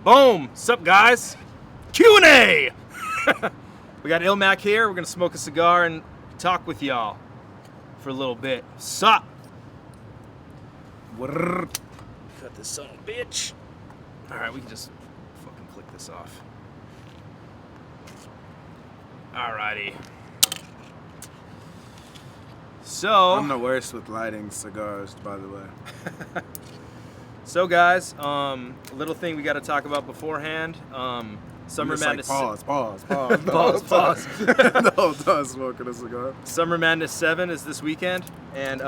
Boom! Sup, guys? Q&A! We got Illmac here. We're going to smoke a cigar and talk with y'all for a little bit. Sup? Cut this son of a bitch. Alright, we can just fucking click this off. Alrighty. So... I'm the worst with lighting cigars, by the way. So guys, a little thing we got to talk about beforehand. Summer Madness. Pause. Pause. No, not smoking a cigar. Summer Madness 7 is this weekend, and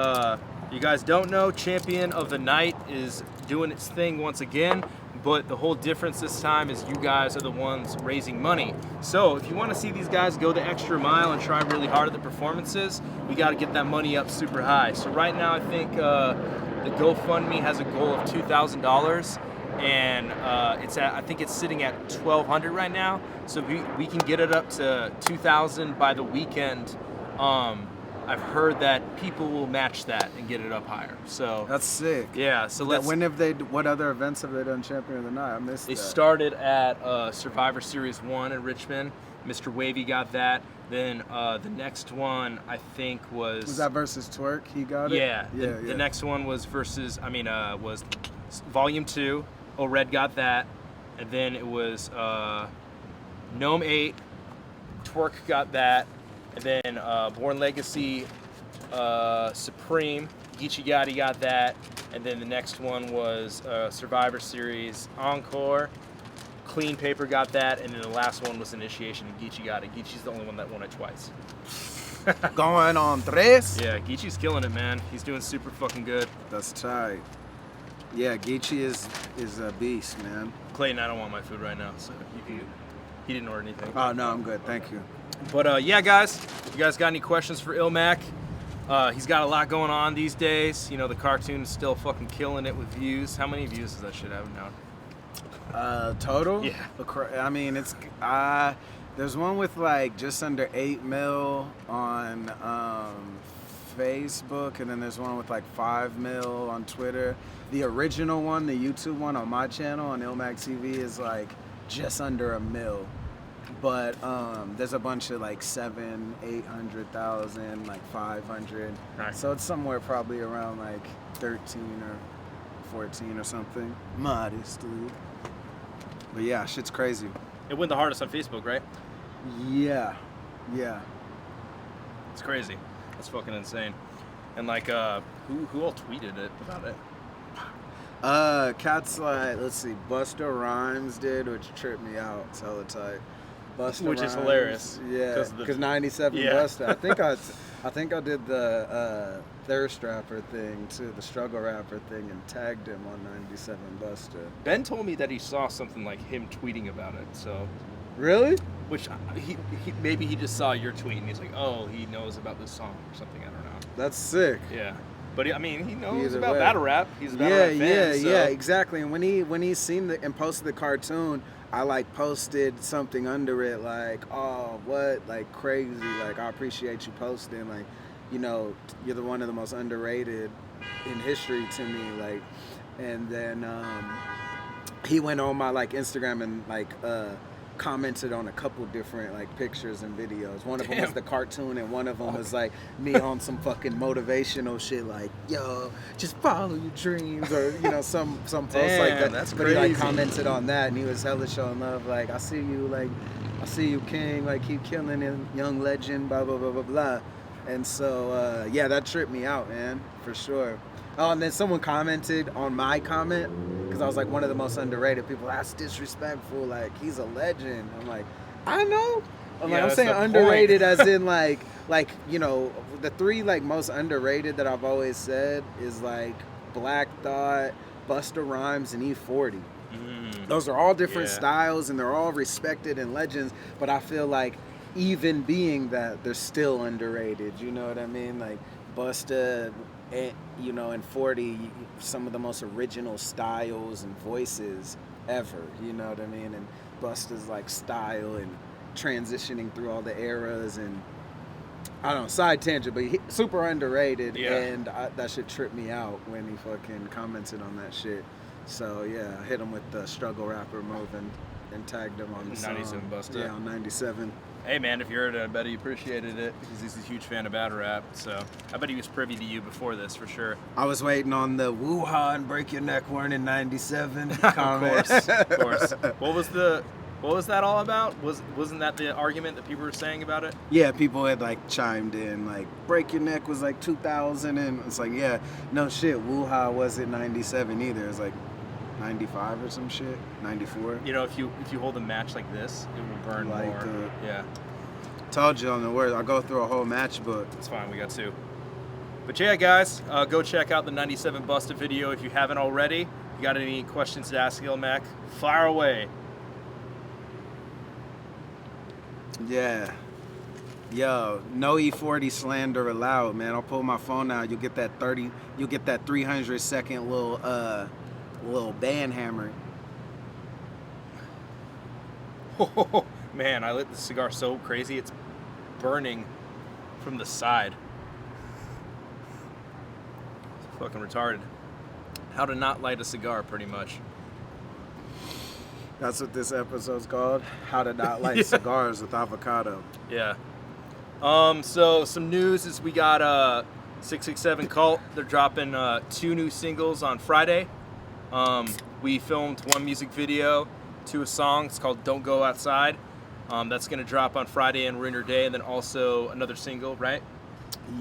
you guys don't know, Champion of the Night is doing its thing once again. But the whole difference this time is you guys are the ones raising money. So if you want to see these guys go the extra mile and try really hard at the performances, we got to get that money up super high. So right now, I think the GoFundMe has a goal of $2,000, and I think it's sitting at $1,200 right now. So if we can get it up to $2,000 by the weekend. I've heard that people will match that and get it up higher. So that's sick. Yeah. So let's. What other events have they done Champion of the Night? I missed They that. started at Survivor Series 1 in Richmond. Mr. Wavy got that. Then the next one I think was. Was that versus Twerk? He got it. Yeah. The next one was was Volume 2. RYD got that, and then it was Gnome 8. Twerk got that. And then Born Legacy, Supreme, Geechee Gotti got that. And then the next one was Survivor Series Encore. Clean Paper got that. And then the last one was Initiation and Geechee Gotti. Geechee's the only one that won it twice. Going on tres? Yeah, Geechee's killing it, man. He's doing super fucking good. That's tight. Yeah, Geechee is a beast, man. Clayton, I don't want my food right now, so he didn't order anything. Oh, no, I'm good. Thank you. But yeah, guys, if you guys got any questions for Illmac, he's got a lot going on these days. You know, the cartoon is still fucking killing it with views. How many views does that shit have now? Total? Yeah. I mean, it's there's one with like just under 8 mil on Facebook, and then there's one with like 5 mil on Twitter. The original one, the YouTube one on my channel on Illmac TV is like just under 1 mil. But there's a bunch of like 800,000, like 500. Nice. So it's somewhere probably around like 13 or 14 or something. Modestly. But yeah, shit's crazy. It went the hardest on Facebook, right? Yeah. It's crazy. That's fucking insane. And like, who all tweeted it about it? Cats like, let's see, Busta Rhymes did, which tripped me out. It's hella tight. Which is hilarious. Yeah, because 97 yeah. Busta. I think I did the thirst rapper thing too, the struggle rapper thing, and tagged him on 97 Busta. Ben told me that he saw something like him tweeting about it. So. Really? Which he maybe he just saw your tweet and he's like, oh, he knows about this song or something. I don't know. That's sick. Yeah. But I mean, he knows Either about way. battle rap. He's a battle rap fan. Yeah, exactly. And when he seen and posted the cartoon, I like posted something under it like, oh, what, like crazy, like I appreciate you posting, like, you know, you're one of the most underrated in history to me, like, and then he went on my like Instagram and like commented on a couple different like pictures and videos. One of them was the cartoon, and one of them was like me on some fucking motivational shit like, yo, just follow your dreams, or you know, some post like that. That's but crazy. he like commented on that, and he was hella showing love, like, I see you king, like keep killing it, young legend, blah blah blah blah blah. And so yeah, that tripped me out, man, for sure. Oh, and then someone commented on my comment, because I was like one of the most underrated people. That's disrespectful. Like, he's a legend. I'm like, I know. I'm saying underrated as in like you know, the 3 like most underrated that I've always said is like Black Thought, Busta Rhymes, and E40. Those are all different styles, and they're all respected and legends. But I feel like even being that, they're still underrated. You know what I mean? Like Busta. You know, and 40, some of the most original styles and voices ever, you know what I mean? And Busta's like style and transitioning through all the eras, and I don't know, side tangent, but super underrated. Yeah. And that shit tripped me out when he fucking commented on that shit. So yeah, I hit him with the struggle rapper move and tagged him on the 97 song. Busta. Yeah, on 97. Hey man, if you heard it, I bet he appreciated it because he's a huge fan of battle rap. So I bet he was privy to you before this for sure. I was waiting on the woo-ha and break your neck weren't in 97 Of comment. course, of course. What was that all about? Wasn't that the argument that people were saying about it? Yeah, people had like chimed in, like break your neck was like 2000, and it's like, yeah, no shit, woo-ha wasn't 97 either. It's like 95 or some shit, 94. You know, if you hold a match like this, it will burn Like, more. Yeah, Told you on the word, I'll go through a whole matchbook. it's fine. We got two. But yeah, guys, go check out the 97 Busta video if you haven't already. If you got any questions to ask Illmac, fire away. Yeah. Yo, no E40 slander allowed, man. I'll pull my phone out. You'll get that 300-second little band hammer. Man, I lit the cigar so crazy, it's burning from the side. It's fucking retarded. How to not light a cigar, pretty much. That's what this episode's called. How to not light Yeah. cigars with avocado. Yeah. So some news is we got 667 Cult. They're dropping 2 new singles on Friday. We filmed 1 music video to a song. It's called Don't Go Outside. That's going to drop on Friday and Winter Day, and then also another single, right?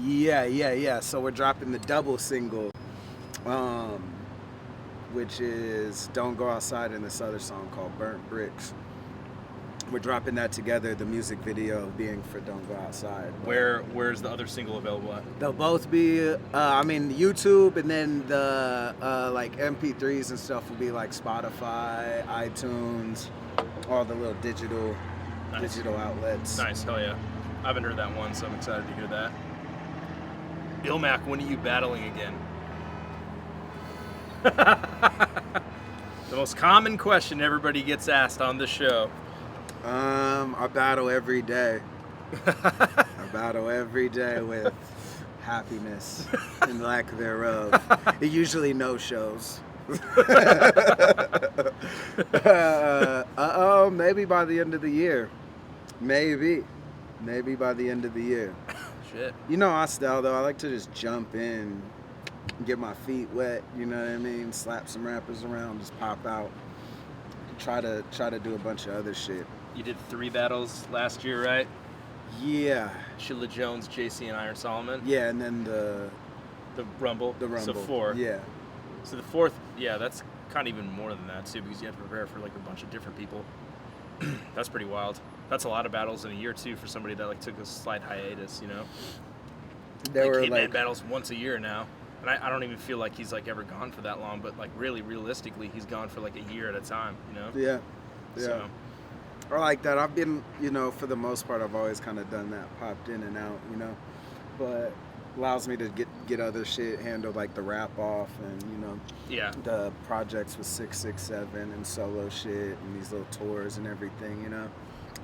Yeah. So we're dropping the double single, which is Don't Go Outside, and this other song called Burnt Bricks. We're dropping that together, the music video being for Don't Go Outside. Where's the other single available at? They'll both be, YouTube, and then the like MP3s and stuff will be like Spotify, iTunes, all the little digital outlets. Nice, hell yeah. I haven't heard that one, so I'm excited to hear that. Illmac, when are you battling again? The most common question everybody gets asked on the show. I battle every day. I battle every day with happiness and lack thereof. It usually no shows. Maybe by the end of the year. Maybe by the end of the year. Shit. You know our style though. I like to just jump in, get my feet wet. You know what I mean? Slap some rappers around, just pop out. Try to do a bunch of other shit. You did 3 battles last year, right? Yeah. Shilla Jones, JC, and Iron Solomon. Yeah, and then the Rumble. So 4. Yeah. So the 4th, yeah, that's kind of even more than that too, because you have to prepare for like a bunch of different people. That's pretty wild. That's a lot of battles in a year too for somebody that like took a slight hiatus, you know. There were Hitman like battles once a year now, and I don't even feel like he's like ever gone for that long. But like really, realistically, he's gone for like a year at a time, you know. Yeah. So, Or like that. I've been, for the most part, I've always kind of done that, popped in and out, but allows me to get other shit handled, like the rap off and yeah. the projects with 667 and solo shit and these little tours and everything,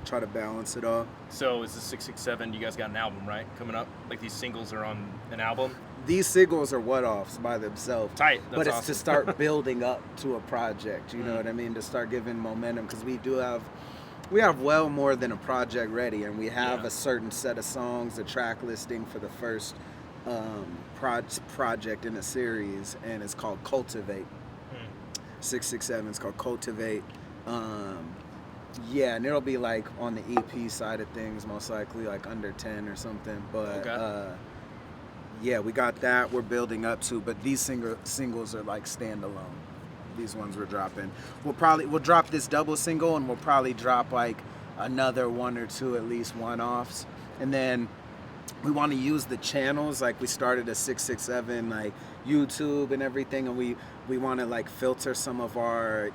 try to balance it all. So is the 667? You guys got an album, right, coming up? Like these singles are on an album. These singles are one-offs by themselves. Tight. That's but it's awesome. to start building up to a project, you know what I mean? To start giving momentum, because we have well more than a project ready, and we have a certain set of songs, a track listing for the first project in a series, and it's called Cultivate. 667 is called Cultivate. And it'll be like on the EP side of things, most likely like under 10 or something. But we got that we're building up to. But these singles are like standalone. These ones we're dropping. We'll drop this double single, and we'll probably drop like another 1 or 2 at least one-offs, and then we want to use the channels. Like we started a 667 like YouTube and everything, and we want to like filter some of our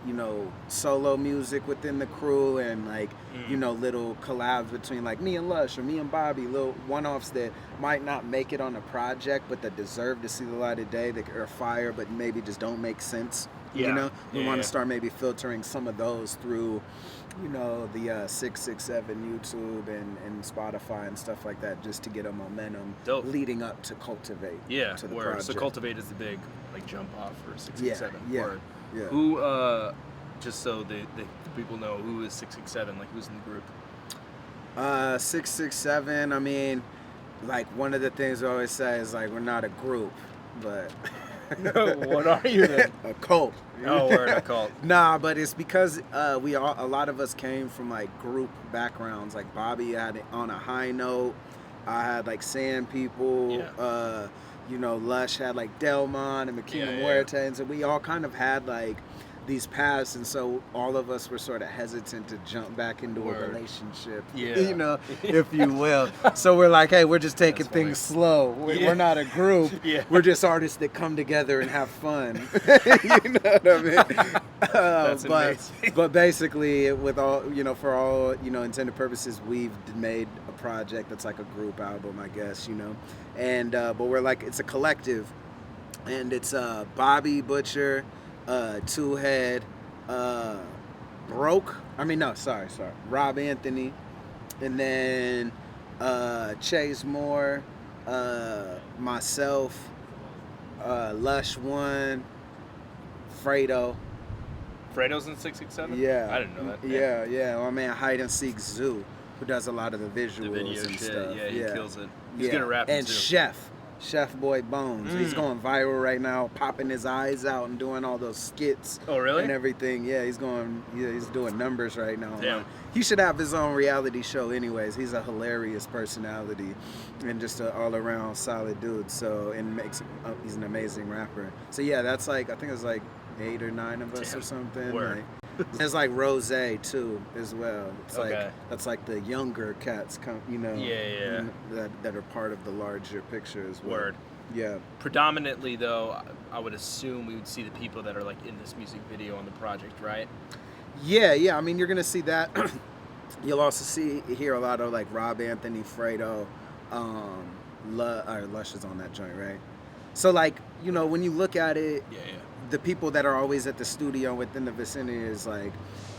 solo music within the crew, and like little collabs between like me and Lush or me and Bobby, little one-offs that might not make it on a project but that deserve to see the light of day, that are fire but maybe just don't make sense. We want to start maybe filtering some of those through the 667 YouTube and Spotify and stuff like that, just to get a momentum leading up to Cultivate. Yeah, to the so project. Cultivate is the big like jump off for 667. Yeah. Word. Yeah. Who, just so the people know, who is 667? Like, who's in the group? 667. I mean, like one of the things we always say is like we're not a group, but What are you then? a cult. Oh, we're a cult. Nah, but it's because a lot of us came from like group backgrounds. Like Bobby had it on a high note. I had like Sand People. Yeah. You know, Lush had like Delmon and Makina Muerte, and so we all kind of had like these paths, and so all of us were sort of hesitant to jump back into a relationship, you know, if you will. So we're like, hey, we're just taking things slow. We're not a group. We're just artists that come together and have fun. You know what I mean? But basically, with all, you know, for all, you know, intended purposes, we've made a project that's like a group album, I guess, you know. And but we're like, it's a collective, and it's Bobby Butcher, Two Head, Rob Anthony, and then Chase Moore, myself, Lush One, Fredo. Fredo's in 667? Yeah. I didn't know that. Yeah. My man Hide and Seek Zoo, who does a lot of the visuals video and shit. stuff. Yeah, he kills it. He's gonna rap and too. Chef Boy Bones. He's going viral right now, popping his eyes out and doing all those skits. Oh, really? And everything. Yeah, he's doing numbers right now. Damn. He should have his own reality show anyways. He's a hilarious personality and just an all-around solid dude. So, and he's an amazing rapper. So yeah, that's like, I think it's like 8 or 9 of us or something. Word. Like, there's like Rose too as well. It's Okay. like that's like the younger cats come, you know. Yeah. That are part of the larger picture as well. Word. Yeah. Predominantly, though, I would assume we would see the people that are like in this music video on the project, right? Yeah. I mean, you're gonna see that. You'll also hear a lot of like Rob Anthony, Fredo, Lush is on that joint, right? So like, you know, when you look at it, the people that are always at the studio within the vicinity is like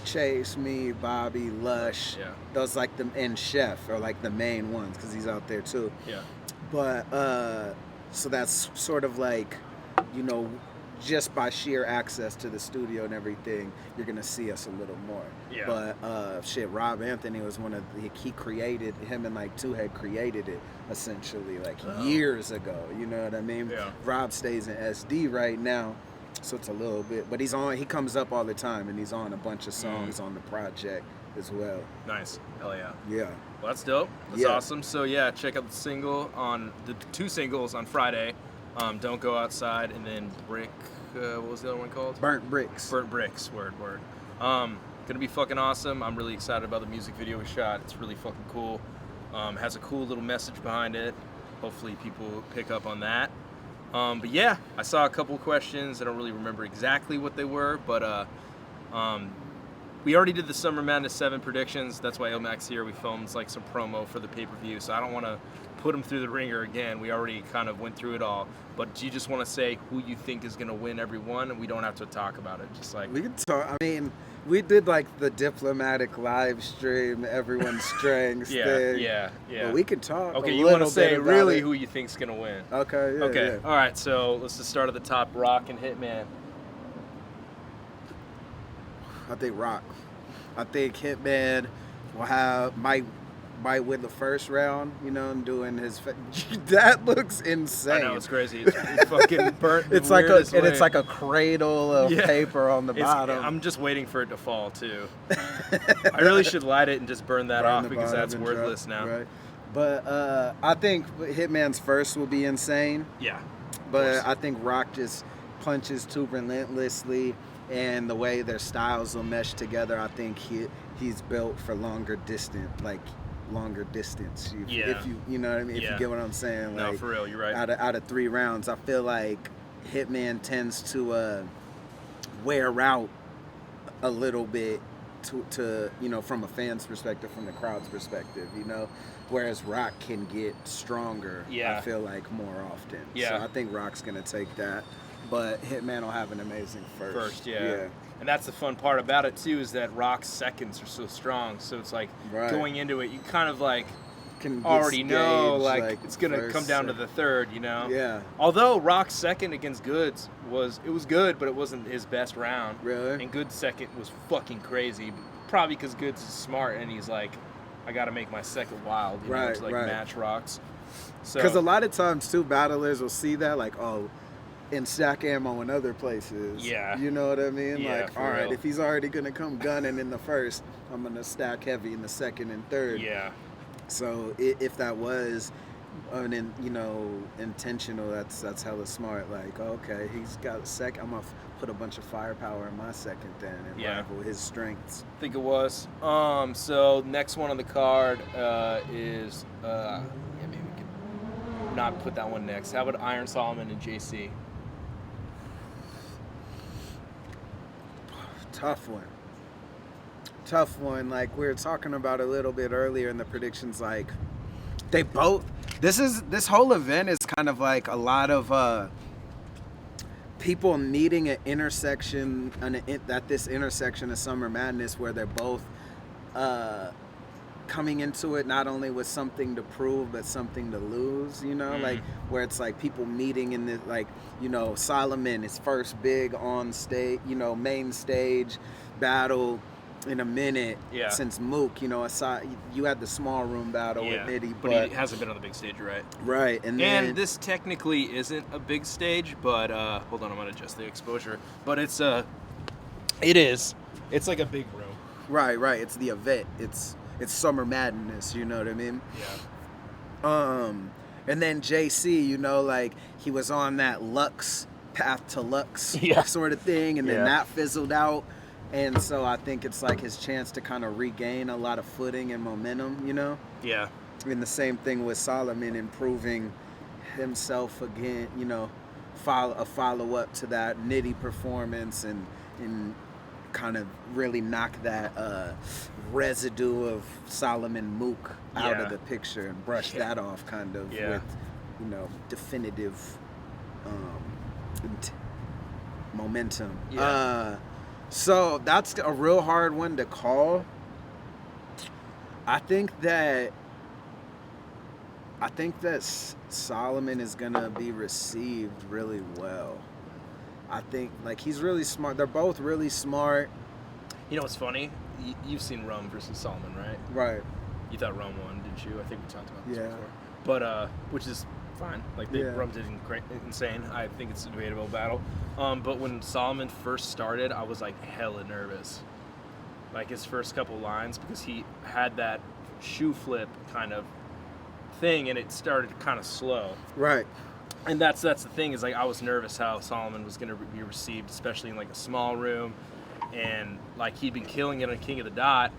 Chase, me, Bobby, Lush. Yeah. Those like and Chef are like the main ones because he's out there too. Yeah. But so that's sort of like, you know, just by sheer access to the studio and everything, you're gonna see us a little more. Yeah. But Rob Anthony was he created, him and like Two Head created it essentially like years ago. You know what I mean? Yeah. Rob stays in SD right now, so it's a little bit, but he comes up all the time and he's on a bunch of songs on the project as well. Nice. Hell yeah. Yeah. Well, that's dope. That's awesome. So yeah, check out the 2 singles on Friday. Don't Go Outside, and then Brick. What was the other one called? Burnt Bricks. Burnt Bricks. Word. Gonna be fucking awesome. I'm really excited about the music video we shot. It's really fucking cool. Has a cool little message behind it. Hopefully people pick up on that. But yeah, I saw a couple questions. I don't really remember exactly what they were, but we already did the Summer Madness 7 predictions. That's why Illmac's here. We filmed like some promo for the pay-per-view, so I don't want to put them through the ringer again. We already kind of went through it all. But do you just want to say who you think is going to win every one? And we don't have to talk about it. Just like we can talk. I mean, we did like the diplomatic live stream, everyone's strengths thing. Yeah. But we can talk. Okay, you want to say really who you think's going to win? Okay. Okay. All right. So let's just start at the top. Rock and Hitman. I think Rock. I think Hitman will might win the first round, you know, and doing his that looks insane. I know, it's crazy. It's fucking burnt. It's like it's like a cradle of paper on the bottom. I'm just waiting for it to fall too. I really should light it and just burn that off because that's worthless now. Right. But I think Hitman's first will be insane. Yeah. But I think Rock just punches too relentlessly, and the way their styles will mesh together, I think he's built for longer distance. If you know what I mean, if you get what I'm saying. No, for real, you're right. Out of 3 rounds, I feel like Hitman tends to wear out a little bit to you know, from a fan's perspective, from the crowd's perspective, you know, whereas Rock can get stronger. I feel like more often. So I think Rock's gonna take that, but Hitman will have an amazing first. Yeah. And that's the fun part about it too, is that Rock's seconds are so strong. So it's like going into it, you kind of like, can already know, gauge, like it's gonna first, come down to the third, you know. Yeah. Although Rock's second against Goods was good, but it wasn't his best round. Really? And Goods' second was fucking crazy, probably because Goods is smart and he's like, I gotta make my second wild, you know, to like match Rock's. So because a lot of times too, battlers will see that like, oh, in stack ammo in other places. Yeah. You know what I mean? Yeah, like, for all right, real. if he's already gonna come gunning in the first, I'm gonna stack heavy in the second and third. Yeah. So if that was intentional, that's hella smart. Like, okay, he's got a second. I'm gonna put a bunch of firepower in my second then and rival his strengths. I think it was. So next one on the card is maybe we could not put that one next. How about Iron Solomon and JC? Tough one. Like we were talking about a little bit earlier in the predictions, like they both, this whole event is kind of like a lot of people needing an intersection at this intersection of Summer Madness where they're both coming into it not only with something to prove but something to lose, you know, like where it's like people meeting in the, like, you know, Solomon, his first big on stage, you know, main stage battle in a minute since Mook, you know, aside, you had the small room battle with Nitty, but he hasn't been on the big stage, right? Right, and this technically isn't a big stage, but hold on, I'm gonna adjust the exposure. But it is. It's like a big room. Right. It's the event. It's Summer Madness. You know what I mean? Yeah. And then JC, you know, like he was on that Lux path to Lux sort of thing, and then that fizzled out. And so I think it's like his chance to kind of regain a lot of footing and momentum, you know? Yeah. And the same thing with Solomon improving himself again, you know, a follow-up to that Nitty performance and kind of really knock that residue of Solomon Mook out of the picture and brush that off kind of with, you know, definitive momentum. Yeah. So that's a real hard one to call. I think that Solomon is gonna be received really well. I think like he's really smart. They're both really smart. You know what's funny? You've seen Rum versus Solomon, right? Right. You thought Rum won, didn't you? I think we talked about this before. But which is fine. Like Rum did insane. I think it's a debatable battle. But when Solomon first started, I was like hella nervous. Like his first couple lines, because he had that shoe flip kind of thing, and it started kind of slow. Right. And that's the thing, is like I was nervous how Solomon was going to be received, especially in like a small room, and like he'd been killing it on King of the Dot,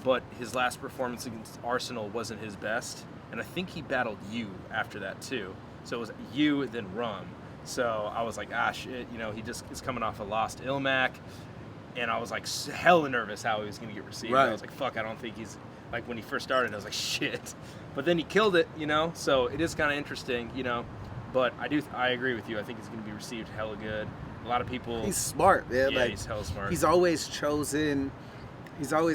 but his last performance against Arsenal wasn't his best, and I think he battled you after that too. So it was you then Rum. So I was like, shit, you know, he just is coming off a lost Illmac, and I was like hella nervous how he was going to get received. Right. I was like, fuck, I don't think he's, like when he first started, I was like, shit. But then he killed it, you know, so it is kind of interesting, you know. But I agree with you. I think he's going to be received hella good. A lot of people. He's smart, man. Yeah, like, he's hella smart. He's always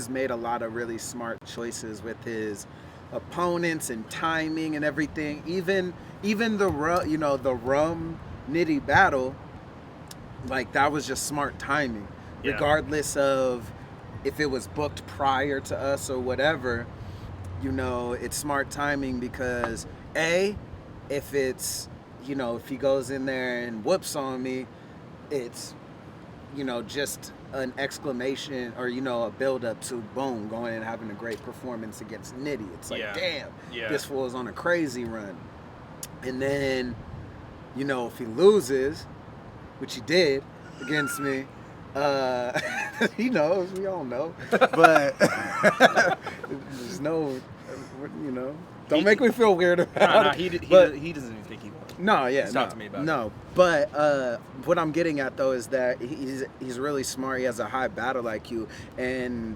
made a lot of really smart choices with his opponents and timing and everything. Even the Rum Nitty battle, like that was just smart timing. Yeah. Regardless of if it was booked prior to us or whatever, you know, it's smart timing because if it's, you know, if he goes in there and whoops on me, it's, you know, just an exclamation or, you know, a build up to boom, going and having a great performance against Nitty. It's like, damn, this fool's on a crazy run. And then, you know, if he loses, which he did against me, he knows, we all know, but there's no, you know, don't make me feel weird about it. He doesn't even think he won. No, He's talked to me about it. No, but what I'm getting at though is that he's really smart. He has a high battle IQ, and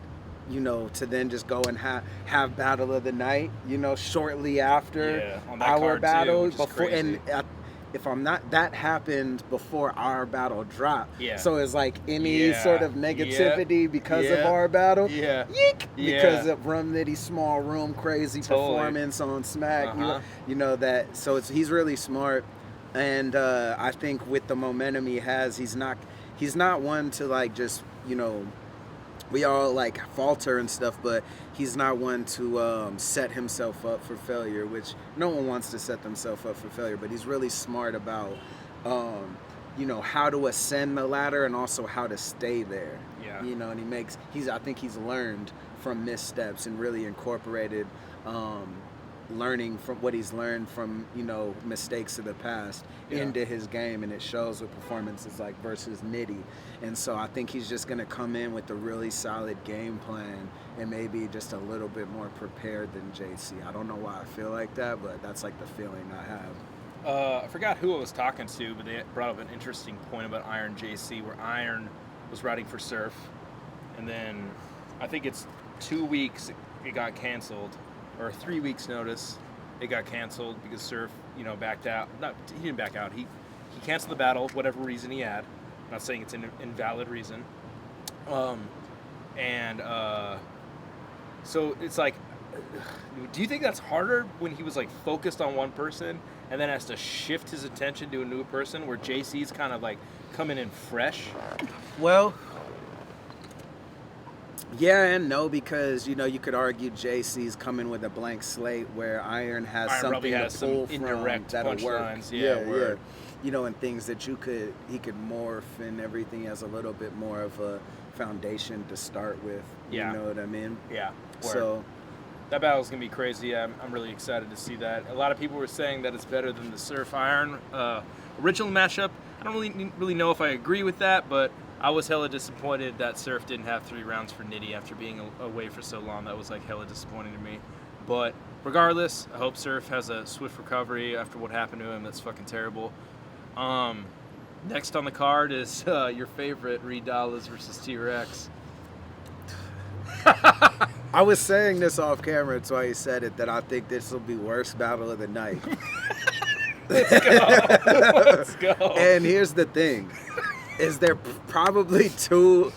you know, to then just go and have battle of the night, you know, shortly after on that our card battle, too, which is crazy. if I'm not, that happened before our battle dropped. Yeah. So it's like any Yeah. sort of negativity because of Yeah. our battle. Yeah. Yeek! Yeah. Because of Rum Nitty small room crazy Totally. performance on Smack. Uh-huh. You know that. So he's really smart, and I think with the momentum he has, he's not one to like just, you know, we all like falter and stuff, but he's not one to set himself up for failure, which no one wants to set themselves up for failure, but he's really smart about you know, how to ascend the ladder and also how to stay there. Yeah. You know, and I think he's learned from missteps and really incorporated learning from what he's learned from, you know, mistakes of the past into his game, and it shows with performances like versus Nitty. And so I think he's just going to come in with a really solid game plan and maybe just a little bit more prepared than JC. I don't know why I feel like that, but that's like the feeling I have. I forgot who I was talking to, but they brought up an interesting point about Iron JC, where Iron was riding for Surf, and then I think it's 2 weeks it got canceled, or 3 weeks notice it got canceled because Surf, you know, backed out. He didn't back out. He canceled the battle, whatever reason he had. I'm not saying it's an invalid reason. So it's like, do you think that's harder when he was like focused on one person and then has to shift his attention to a new person, where JC's kind of like coming in fresh? Well, yeah and no, because, you know, you could argue JC's coming with a blank slate, where Iron has something to pull from indirect that'll work. punchlines. Yeah. You know, and things that he could morph, and everything as a little bit more of a foundation to start with. Yeah. You know what I mean? Yeah. So that battle's gonna be crazy. I'm really excited to see that. A lot of people were saying that it's better than the Surf Iron original matchup. I don't really know if I agree with that, but I was hella disappointed that Surf didn't have 3 rounds for Nitty after being away for so long. That was like hella disappointing to me. But regardless, I hope Surf has a swift recovery after what happened to him. That's fucking terrible. Next on the card is your favorite, RYD versus T-Rex. I was saying this off camera, that's why you said it, that I think this will be worst battle of the night. Let's go. And here's the thing, is there probably 2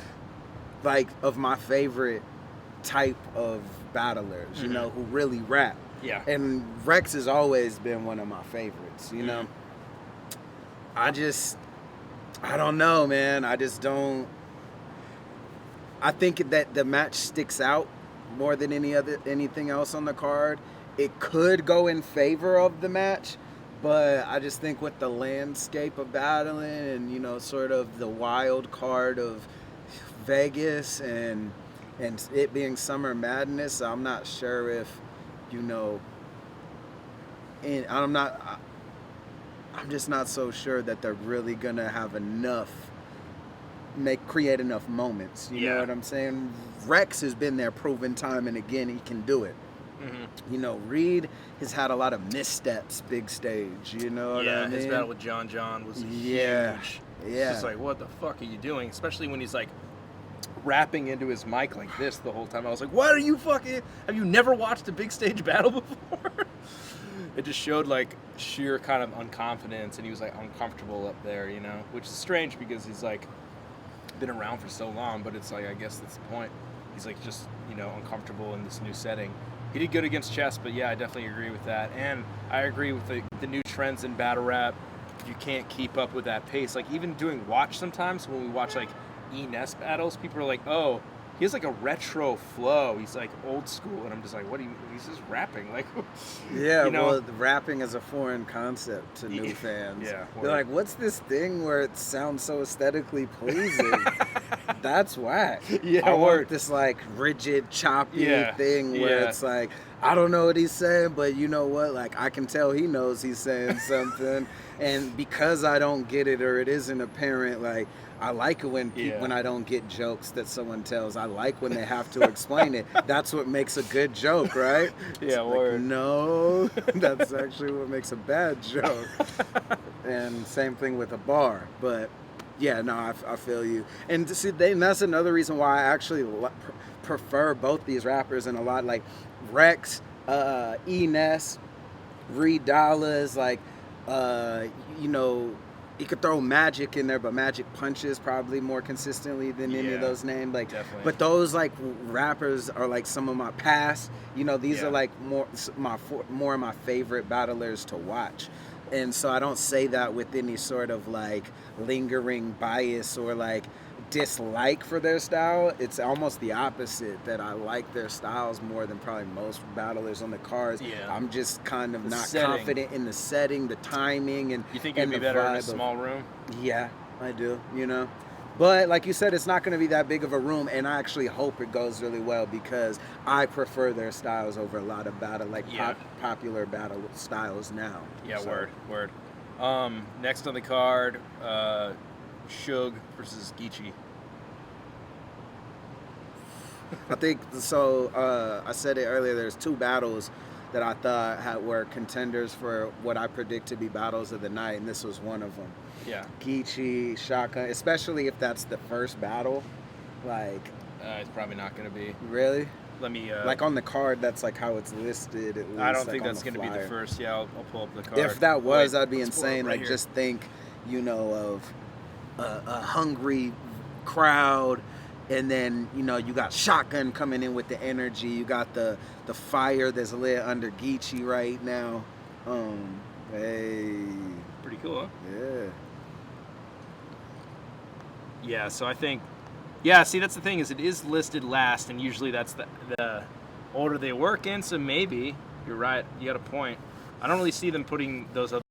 like of my favorite type of battlers, you know, who really rap. Yeah. And Rex has always been one of my favorites, you know. I don't know, man. I think that the match sticks out more than anything else on the card. It could go in favor of the match, but I just think with the landscape of battling and, you know, sort of the wild card of Vegas and it being Summer Madness, I'm not sure if, you know, I'm just not so sure that they're really gonna have enough, create enough moments. You know what I'm saying? Rex has been there, proven time and again he can do it. Mm-hmm. You know, Reed has had a lot of missteps, big stage. You know what I mean? His battle with John was huge. Yeah. It's just like, what the fuck are you doing? Especially when he's like rapping into his mic like this the whole time. I was like, what are you fucking? Have you never watched a big stage battle before? It just showed like sheer kind of unconfidence, and he was like uncomfortable up there, you know, which is strange because he's like been around for so long, but it's like, I guess that's the point. He's like just, you know, uncomfortable in this new setting. He did good against Chess, but yeah, I definitely agree with that. And I agree with the new trends in battle rap. You can't keep up with that pace. Like even doing watch sometimes, when we watch like E-Ness battles, people are like, oh, he has like a retro flow. He's like old school. And I'm just like, what do you, he's just rapping. Like, yeah, you know? Well, rapping is a foreign concept to new fans. Yeah. They're like, what's this thing where it sounds so aesthetically pleasing? That's whack. Yeah, I want this like rigid, choppy thing where it's like, I don't know what he's saying, but you know what? Like, I can tell he knows he's saying something. And because I don't get it or it isn't apparent, like, I like it when I don't get jokes that someone tells. I like when they have to explain it. That's what makes a good joke, right? Yeah, like, no, that's actually what makes a bad joke. And same thing with a bar. But yeah, no, I feel you. And see, that's another reason why I actually prefer both these rappers and a lot. Like Rex, E-Ness, RYD, like You know, you could throw Magic in there, but Magic punches probably more consistently than any of those named. Like, definitely. but those like rappers are like some of my past. You know, these are like more of my favorite battlers to watch. And so I don't say that with any sort of like lingering bias or like dislike for their style. It's almost the opposite, that I like their styles more than probably most battlers on the cards. I'm just kind of not confident in the setting, the timing, and you think you'd be better in a small room? Yeah, I do, you know. But like you said, it's not going to be that big of a room, and I actually hope it goes really well because I prefer their styles over a lot of popular battle styles now. Yeah, so. Word. Next on the card, Suge versus Geechee. I think so. I said it earlier. There's two battles that I thought were contenders for what I predict to be battles of the night, and this was one of them. Yeah. Geechee, Shotgun, especially if that's the first battle. Like, it's probably not going to be. Really? Let me. Like on the card, that's like how it's listed. At least, I don't think that's going to be the first. Yeah, I'll pull up the card. If that was, that'd be insane. Right, like, here. Just think, you know, of a hungry crowd, and then, you know, you got Shotgun coming in with the energy. You got the fire that's lit under Geechee right now. Hey. Pretty cool, huh? Yeah. Yeah, so I think, yeah, see, that's the thing, is it is listed last, and usually that's the order they work in, so maybe, you're right, you got a point. I don't really see them putting those other